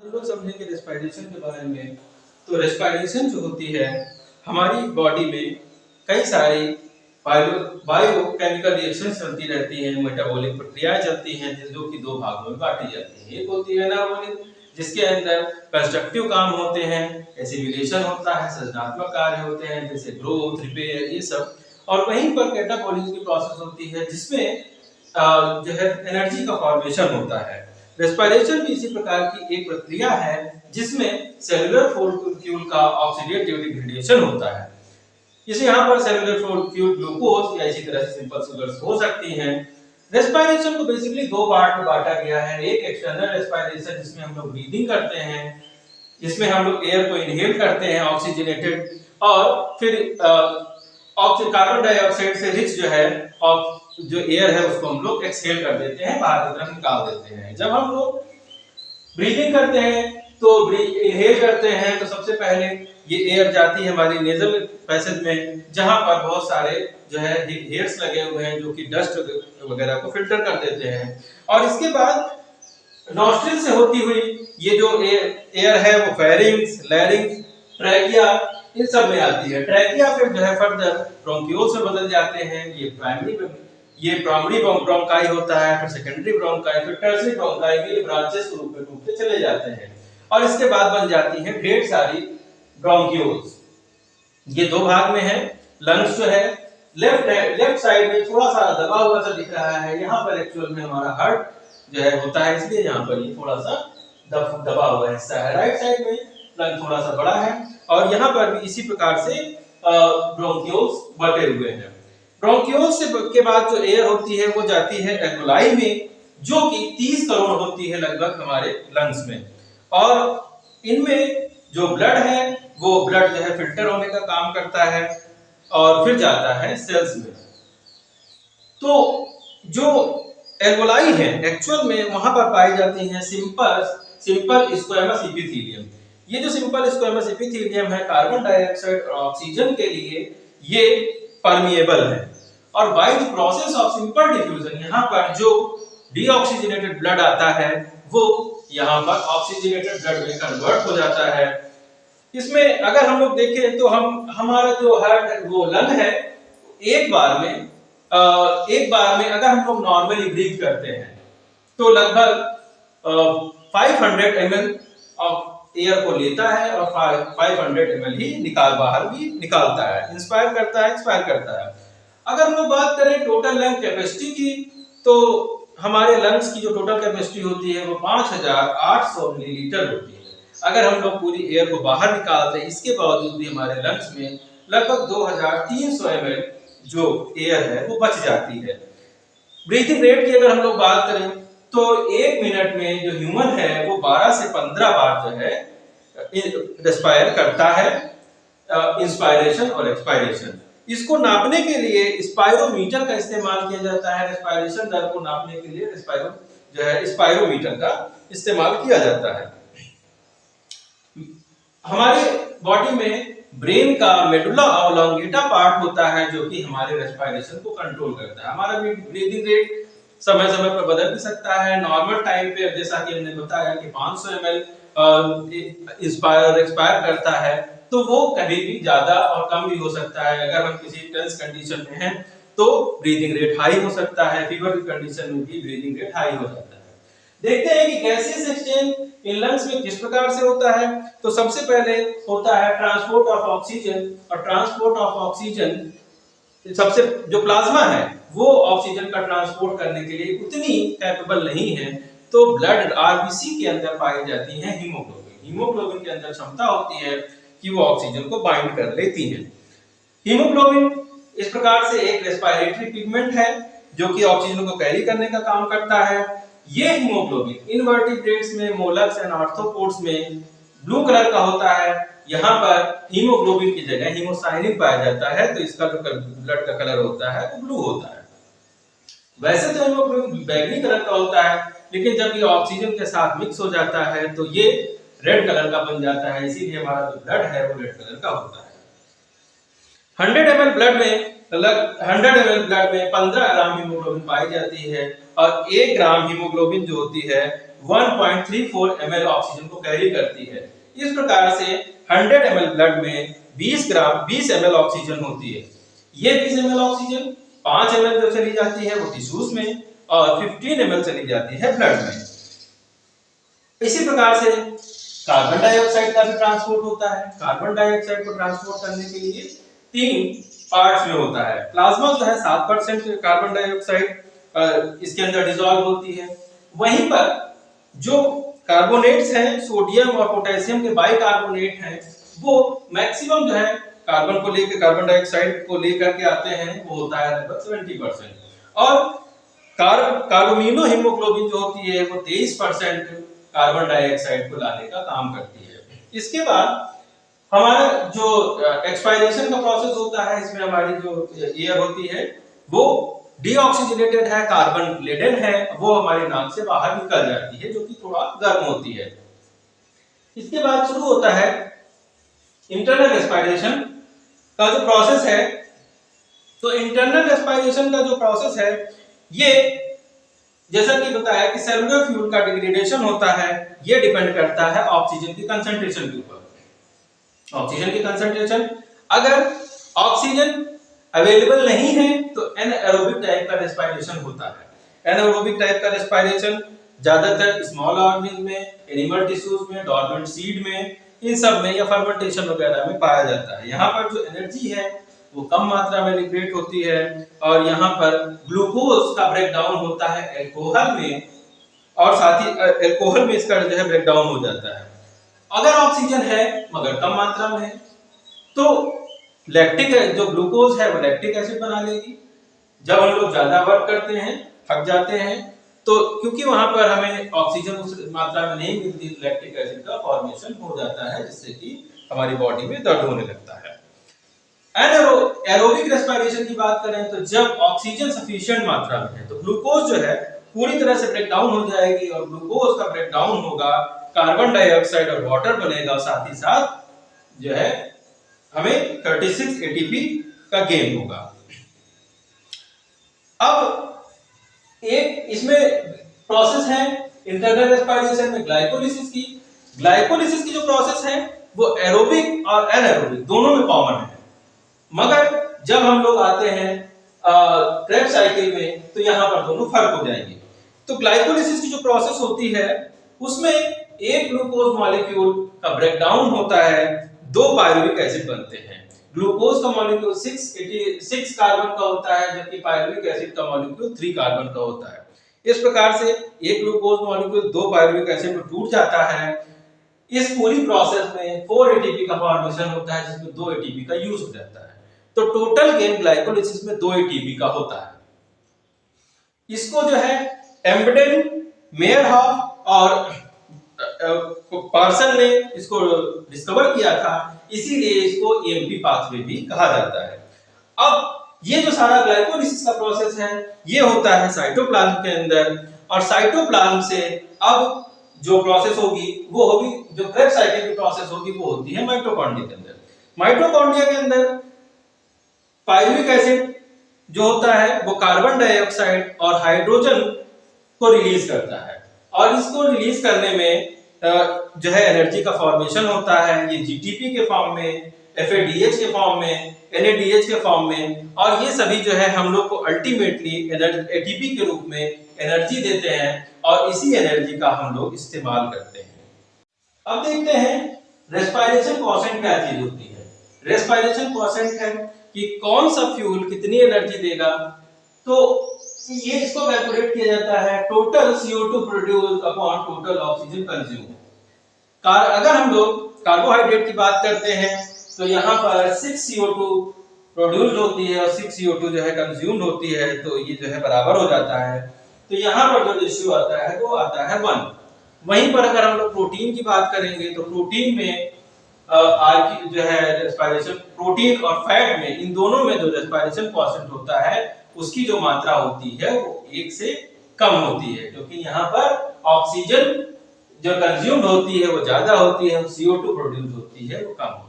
हम लोग समझेंगे रेस्पिरेशन के बारे में। तो रेस्पिरेशन जो होती है हमारी बॉडी में कई सारी बायोकेमिकल रिएक्शन चलती रहती हैं, मेटाबॉलिक प्रक्रियाएं चलती हैं जो कि दो भागों में बांटी जाती हैं। एक होती है एनाबॉलिक, जिसके अंदर कंस्ट्रक्टिव काम होते हैं, एसिमिलेशन होता है, सृजनात्मक कार्य होते हैं जैसे ग्रोथ, रिपेयर, ये सब। और वहीं पर कैटाबॉलिक की प्रोसेस होती है जिसमें जो है एनर्जी का फॉर्मेशन होता है। रेस्पिरेशन भी इसी प्रकार की एक प्रक्रिया है जिसमें सेलुलर फ्यूल का ऑक्सीडेटिव डिग्रेडेशन होता है। इसे यहाँ पर सेलुलर फ्यूल ग्लूकोज या इसी तरह से सिंपल शुगर्स हो सकती हैं। रेस्पिरेशन को बेसिकली दो पार्ट में बांटा गया है। एक एक्सटर्नल रेस्पिरेशन जिसमें हम लोग ब्रीदिंग करते हैं, जिसमें हम लोग एयर को इनहेल करते हैं ऑक्सीजनेटेड, और फिर कार्बन डाइऑक्साइड से रिच जो है जो एयर है उसको हम लोग एक्सहेल कर देते हैं, बाहर की तरफ निकाल देते हैं। जब हम लोग ब्रीदिंग करते हैं तो इनहेल करते हैं तो सबसे पहले ये एयर जाती है हमारी नेजल पैसेज में, जहां पर बहुत सारे जो है हेयर्स लगे हुए हैं जो कि डस्ट वगैरह को फिल्टर कर देते हैं। और इसके बाद नॉस्ट्रिल से होती हुई ये जो एयर है वो फेरिंग्स, लैरिंग्स, ट्रैकिया, इन सब में आती है। ट्रैकिया फिर जो है फर्दर ब्रोंकियोल्स में बदल जाते हैं। ये प्राइमरी ब्रोंकाई होता है, फिर सेकेंडरी ब्रोंकाई, फिर टर्शियरी ब्रोंकाई के ब्रांचेस रूप में टूटते चले जाते हैं। और इसके बाद बन जाती है ढेर सारी ब्रोंकियोल्स। ये दो भाग में है। लंग्स जो है लेफ्ट साइड में थोड़ा सा दबा हुआ सा दिख रहा है, यहाँ पर एक्चुअल में हमारा हार्ट जो है होता है, इसलिए यहाँ पर ये थोड़ा सा दबा हुआ हिस्सा है। राइट साइड में लंग थोड़ा सा बड़ा है और यहाँ पर भी इसी प्रकार से ब्रोंकियोल्स बटे हुए हैं। ब्रोंकियोल्स के बाद जो एयर होती है वो जाती है एल्वोलाई में, जो कि 30 करोड़ होती है लगभग हमारे लंग्स में। और इनमें जो ब्लड है वो ब्लड जो है फिल्टर होने का काम करता है और फिर जाता है सेल्स में। तो जो एल्वोलाई है एक्चुअल में वहां पर पाई जाती हैं सिंपल स्क्वेमस एपिथेलियम। ये जो सिंपल स्क्वेमस एपिथेलियम है कार्बन डाइऑक्साइड और ऑक्सीजन के लिए ये परमिएबल है। और by the process of simple diffusion यहाँ पर जो डीऑक्सीजनेटेड ब्लड आता है वो यहाँ पर ऑक्सीजनेटेड ब्लड में कन्वर्ट हो जाता है। इसमें अगर हम लोग देखें तो हमारा जो हार्ट वो लंग है एक बार में अगर हम लोग नॉर्मली ब्रीथ करते हैं तो लगभग 500 ml ऑफ एयर को लेता है और 500 ml ही बाहर भी निकालता है, इंस्पायर करता है, एक्सपायर करता है। अगर हम लोग बात करें टोटल लंग कैपेसिटी की तो हमारे लंग्स की जो टोटल कैपेसिटी होती है वो 5800 मिलीलीटर होती है। अगर हम लोग पूरी एयर को बाहर निकालते हैं इसके बावजूद भी हमारे लंग्स में लगभग 2300 ml जो एयर है वो बच जाती है। ब्रीथिंग रेट की अगर हम लोग बात करें तो एक मिनट में जो ह्यूमन है वो 12 से 15 बार जो है रेस्पायर करता है, इंस्पायरेशन और एक्सपायरेशन। इसको नापने के लिए स्पायरोमीटर का इस्तेमाल किया जाता है। रेस्पायरेशन दर को नापने के लिए स्पायरोमीटर का इस्तेमाल किया जाता है। हमारे बॉडी में ब्रेन का मेडुला ऑब्लोंगेटा पार्ट होता है जो कि हमारे रेस्पिरेशन को कंट्रोल करता है। हमारा ब्रीदिंग रेट समय समय पर बदल भी सकता है। नॉर्मल टाइम पे जैसा कि हमने बताया कि 500 ml इंस्पायर और एक्सपायर करता है, तो वो कभी भी ज्यादा और कम भी हो सकता है। अगर हम किसी टेंस कंडीशन में हैं तो ब्रीदिंग रेट हाई हो सकता है, फीवर की कंडीशन में भी ब्रीदिंग रेट हाई हो जाता है। देखते हैं कि गैसेस एक्सचेंज इन लंग्स में किस प्रकार से होता है। तो सबसे पहले होता है ट्रांसपोर्ट ऑफ ऑक्सीजन, और ट्रांसपोर्ट ऑफ ऑक्सीजन सबसे जो प्लाज्मा है वो ऑक्सीजन का ट्रांसपोर्ट करने के लिए उतनी कैपेबल नहीं है, तो ब्लड आरबीसी के अंदर पाई जाती है हीमोग्लोबिन के अंदर क्षमता होती है कि वो ऑक्सीजन को बाइंड कर लेती है। हीमोग्लोबिन इस प्रकार से एक रेस्पिरेटरी पिगमेंट है जो कि ऑक्सीजन को कैरी करने का काम करता है। ये हीमोग्लोबिन इनवर्टिब्रेट्स में, मोलस्क एंड आर्थ्रोपोड्स में ब्लू कलर का होता है। यहाँ पर हीमोग्लोबिन की जगह हीमोसाइनिन पाया जाता है, तो इसका जो ब्लड का कलर होता है वो ब्लू होता है। वैसे तो हीमोग्लोबिन बैंगनी कलर का होता है, लेकिन जब ये ऑक्सीजन के साथ मिक्स हो जाता है तो ये रेड कलर का बन जाता है, इसीलिए हमारा जो ब्लड है वो रेड कलर का होता है। 100 ml ब्लड में 15 ग्राम हीमोग्लोबिन पाई जाती है और 1 ग्राम हीमोग्लोबिन जो होती है 1.34 ml ऑक्सीजन को कैरी करती है। इस प्रकार से 100 ml ब्लड में 20 ml ऑक्सीजन होती है। ये 20 ml ऑक्सीजन 5 ml जो चली जाती है वो टिश्यूज में और 15 ml चली जाती है ब्लड में। इसी प्रकार से कार्बन डाइऑक्साइड का भी ट्रांसपोर्ट होता है। कार्बन डाइऑक्साइड को ट्रांसपोर्ट करने के लिए 3 पार्ट्स में होता है। प्लाज्मा जो है 7% कार्बन डाइऑक्साइड इसके अंदर डिसॉल्व होती है। वहीं पर जो कार्बोनेट्स हैं, सोडियम और पोटेशियम के बाइकार्बोनेट हैं, वो मैक्सिमम जो है कार्बन डाइऑक्साइड को लेकर के आते हैं, वो होता है लगभग 70%। और कार्बोमिनो हीमोग्लोबिन जो होती है वो 23% कार्बन डाइऑक्साइड को लाने का काम करती है। इसके बाद हमारा जो एक्सपायरेशन का प्रोसेस होता है, इसमें हमारी जो एयर होती है वो डीऑक्सीजनेटेड है, कार्बन लेडेन है, वो हमारी नाक से बाहर निकल जाती है, जो कि थोड़ा गर्म होती है। इसके बाद शुरू होता है इंटरनल रेस्पिरेशन का जो प्रोसेस है। तो इंटरनल रेस्पिरेशन का जो प्रोसेस है, ये जैसा कि बताया कि सेलुलर फ्यूल का डिग्रेडेशन होता है, ये डिपेंड करता है ऑक्सीजन की कंसंट्रेशन के ऊपर। ऑक्सीजन की कंसंट्रेशन, अगर ऑक्सीजन अवेलेबल नहीं है तो एनाएरोबिक टाइप का रेस्पिरेशन होता है। एनाएरोबिक टाइप का रेस्पिरेशन ज्यादातर स्मॉल ऑर्गेनिज्म में, एनिमल टिश्यूज में, डॉर्मेंट सीड में, इन सब में या फर्मेंटेशन वगैरह में पाया जाता है। यहाँ पर जो एनर्जी है वो कम मात्रा में लिबरेट होती है और यहाँ पर ग्लूकोज का ब्रेकडाउन होता है अल्कोहल में, और साथ ही अल्कोहल में इसका जो है ब्रेकडाउन हो जाता है। अगर ऑक्सीजन है मगर कम मात्रा में है तो लैक्टिक जो ग्लूकोज है वो लैक्टिक एसिड बना लेगी। जब हम लोग ज्यादा वर्क करते हैं, थक जाते हैं, तो क्योंकि वहां पर हमें ऑक्सीजन उस मात्रा में नहीं मिलती, लैक्टिक एसिड का फॉर्मेशन हो जाता है, जिससे कि हमारी बॉडी में दर्द होने लगता है। एरोबिक रेस्पिरेशन की बात करें तो जब ऑक्सीजन सफिशिएंट मात्रा में है तो ग्लूकोज जो है पूरी तरह से ब्रेक डाउन हो जाएगी, और ग्लूकोज का ब्रेक डाउन होगा, कार्बन डाइऑक्साइड और वाटर बनेगा, साथ ही साथ जो है हमें 36 एटीपी का गेन होगा। अब एक इसमें प्रोसेस है इंटरनल रेस्पिरेशन में ग्लाइकोलिसिस की। ग्लाइकोलिसिस की जो प्रोसेस है वो एरोबिक और एनाएरोबिक दोनों में कॉमन है, मगर जब हम लोग आते हैं क्रेब्स साइकिल में तो यहाँ पर दोनों फर्क हो जाएंगे। तो ग्लाइकोलिसिस की जो प्रोसेस होती है उसमें एक ग्लूकोज मॉलिक्यूल का ब्रेकडाउन होता है, 2 पायरुविक एसिड बनते हैं। ग्लूकोज का मॉलिक्यूल 6 कार्बन का होता है, जबकि पायरुविक एसिड का मॉलिक्यूल 3 कार्बन का होता है। इस प्रकार से एक ग्लूकोज मॉलिक्यूल 2 पायरुविक एसिड में टूट जाता है। इस पूरी प्रोसेस में 4 एटीपी का फॉर्मेशन होता है, जिसमें 2 एटीपी का यूज हो जाता है। तो टोटल गेन ग्लाइकोलिसिस में 2 एटीपी का होता है। इसको जो है एम्बडेन, मेयरहॉफ और पार्सन ने इसको डिस्कवर किया था, इसीलिए इसको ईएमपी पाथवे भी कहा जाता है। अब ये जो सारा ग्लाइकोलिसिस का प्रोसेस है ये होता है साइटोप्लाज्म के अंदर, और साइटोप्लाज्म से अब जो प्रोसेस होगी वो होगी, जो क्रेब्स साइकिल की प्रोसेस होगी वो होती है माइटोकॉन्ड्रिया के अंदर। माइटोकॉन्ड्रिया के अंदर पायरुविक एसिड जो होता है वो कार्बन डाइऑक्साइड और हाइड्रोजन को रिलीज करता है, और इसको रिलीज करने में जो है एनर्जी का फॉर्मेशन होता है। ये जीटीपी के फॉर्म में, एफएडीएच के फॉर्म में, एनएडीएच के फॉर्म में, और ये सभी जो है हम लोग को अल्टीमेटली एटीपी के रूप में एनर्जी देते हैं, और इसी एनर्जी का हम लोग इस्तेमाल करते हैं। अब देखते हैं रेस्पिरेशन क्वोशिएंट क्या चीज होती है। रेस्पिरेशन क्वोशिएंट है कि कौन सा फ्यूल कितनी एनर्जी देगा। तो ये इसको कैलकुलेट किया जाता है total CO2 produce upon total oxygen consume. अगर हम लोग कार्बोहाइड्रेट की बात करते हैं तो यहाँ पर 6 CO2 प्रोड्यूस होती है और 6 CO2 जो है कंज्यूम्ड होती है, तो ये जो है बराबर हो जाता है। तो यहाँ पर जो रेशियो आता है वो आता है 1। वहीं पर अगर हम लोग प्रोटीन की बात करेंगे तो प्रोटीन में जो है रेस्पिरेशन, प्रोटीन और फैट में, इन दोनों में जो रेस्पिरेशन क्वोशिएंट होता है उसकी जो मात्रा होती है वो 1 से कम होती है, क्योंकि यहाँ पर ऑक्सीजन जो कंज्यूम्ड होती है वो ज्यादा होती है, CO2 प्रोड्यूस होती है वो कम होती है।